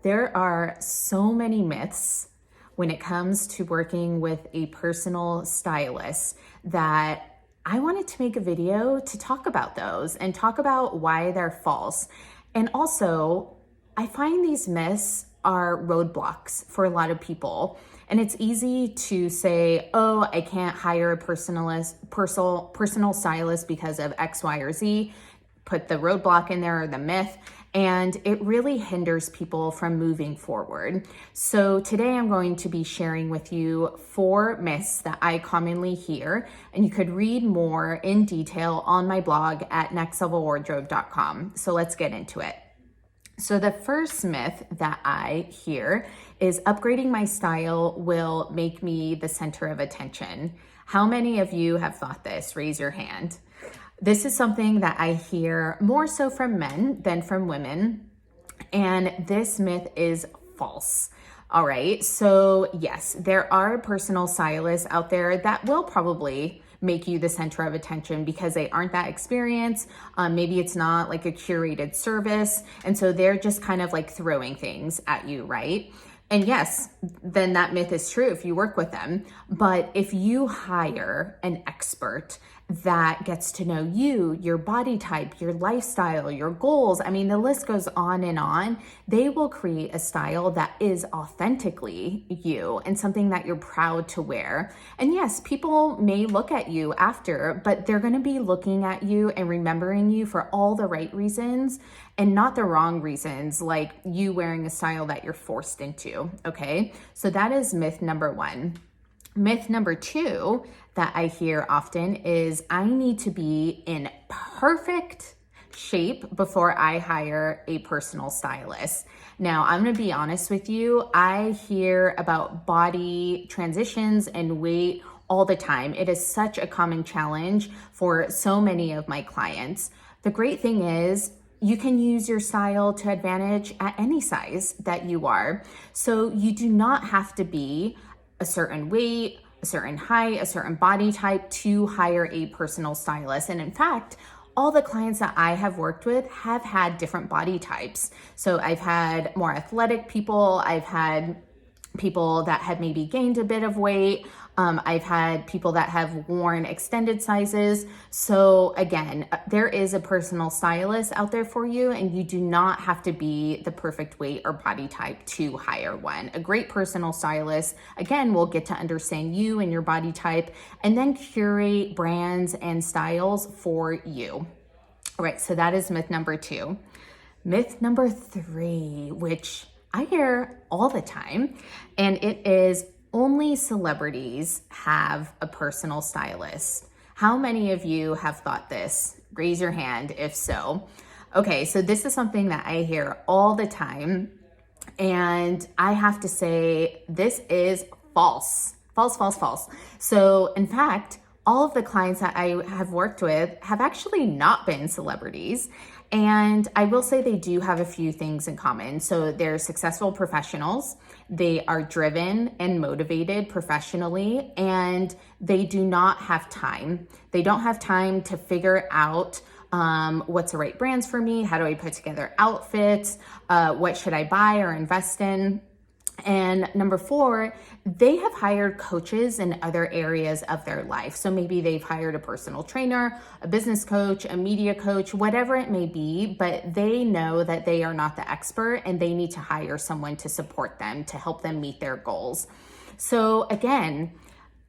There are so many myths when it comes to working with a personal stylist that I wanted to make a video to talk about those and talk about why they're false. And also, I find these myths are roadblocks for a lot of people. And it's easy to say, oh, I can't hire a personal stylist because of X, Y, or Z. Put the roadblock in there or the myth, and it really hinders people from moving forward. So today I'm going to be sharing with you 4 myths that I commonly hear, and you could read more in detail on my blog at nextlevelwardrobe.com. So let's get into it. So the first myth that I hear is upgrading my style will make me the center of attention. How many of you have thought this? Raise your hand. This is something that I hear more so from men than from women, and this myth is false. All right, so yes, there are personal stylists out there that will probably make you the center of attention because they aren't that experienced. Maybe it's not like a curated service, and so they're just kind of like throwing things at you, right? And yes, then that myth is true if you work with them. But if you hire an expert that gets to know you, your body type, your lifestyle, your goals, I mean, the list goes on and on, they will create a style that is authentically you and something that you're proud to wear. And yes, people may look at you after, but they're going to be looking at you and remembering you for all the right reasons and not the wrong reasons, like you wearing a style that you're forced into, okay? So that is myth number 1. Myth number 2 that I hear often is I need to be in perfect shape before I hire a personal stylist. Now, I'm going to be honest with you. I hear about body transitions and weight all the time. It is such a common challenge for so many of my clients. The great thing is you can use your style to advantage at any size that you are. So you do not have to be a certain weight, a certain height, a certain body type to hire a personal stylist. And in fact, all the clients that I have worked with have had different body types. So I've had more athletic people, I've had people that had maybe gained a bit of weight. I've had people that have worn extended sizes. So again, there is a personal stylist out there for you, and you do not have to be the perfect weight or body type to hire one. A great personal stylist, again, will get to understand you and your body type and then curate brands and styles for you. All right, so that is myth number 2. Myth number 3, which I hear all the time, and it is only celebrities have a personal stylist. How many of you have thought this? Raise your hand if so. Okay, so this is something that I hear all the time, and I have to say this is false. False, false, false. So in fact, all of the clients that I have worked with have actually not been celebrities. And I will say they do have a few things in common. So they're successful professionals, they are driven and motivated professionally, and they do not have time. They don't have time to figure out what's the right brands for me, how do I put together outfits, what should I buy or invest in. And number 4, they have hired coaches in other areas of their life. So maybe they've hired a personal trainer, a business coach, a media coach, whatever it may be, but they know that they are not the expert and they need to hire someone to support them, to help them meet their goals. So again,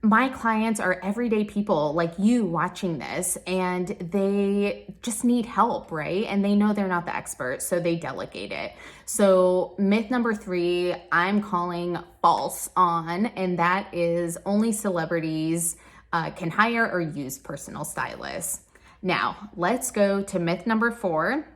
my clients are everyday people like you watching this, and they just need help, right? And they know they're not the expert, so they delegate it. So myth number 3, I'm calling false on, and that is only celebrities can hire or use personal stylists. Now, let's go to myth number 4.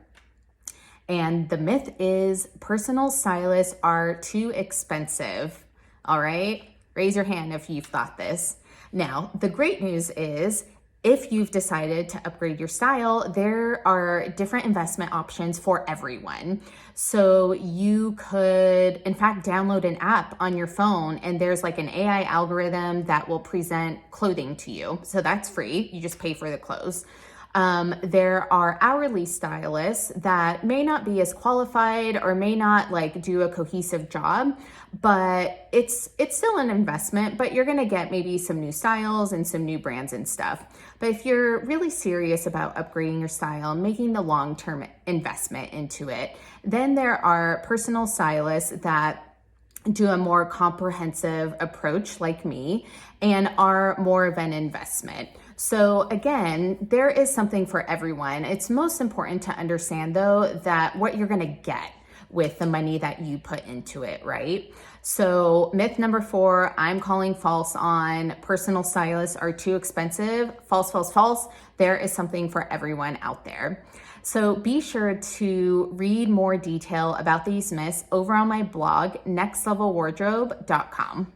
And the myth is personal stylists are too expensive. All right? Raise your hand if you've thought this. Now, the great news is if you've decided to upgrade your style, there are different investment options for everyone. So you could, in fact, download an app on your phone, and there's like an AI algorithm that will present clothing to you. So that's free. You just pay for the clothes. There are hourly stylists that may not be as qualified or may not like do a cohesive job, but it's still an investment, but you're gonna get maybe some new styles and some new brands and stuff. But if you're really serious about upgrading your style and making the long-term investment into it, then there are personal stylists that do a more comprehensive approach like me and are more of an investment. So again, there is something for everyone. It's most important to understand though that what you're gonna get with the money that you put into it, right? So myth number 4, I'm calling false on personal stylists are too expensive. False, false, false. There is something for everyone out there. So be sure to read more detail about these myths over on my blog, nextlevelwardrobe.com.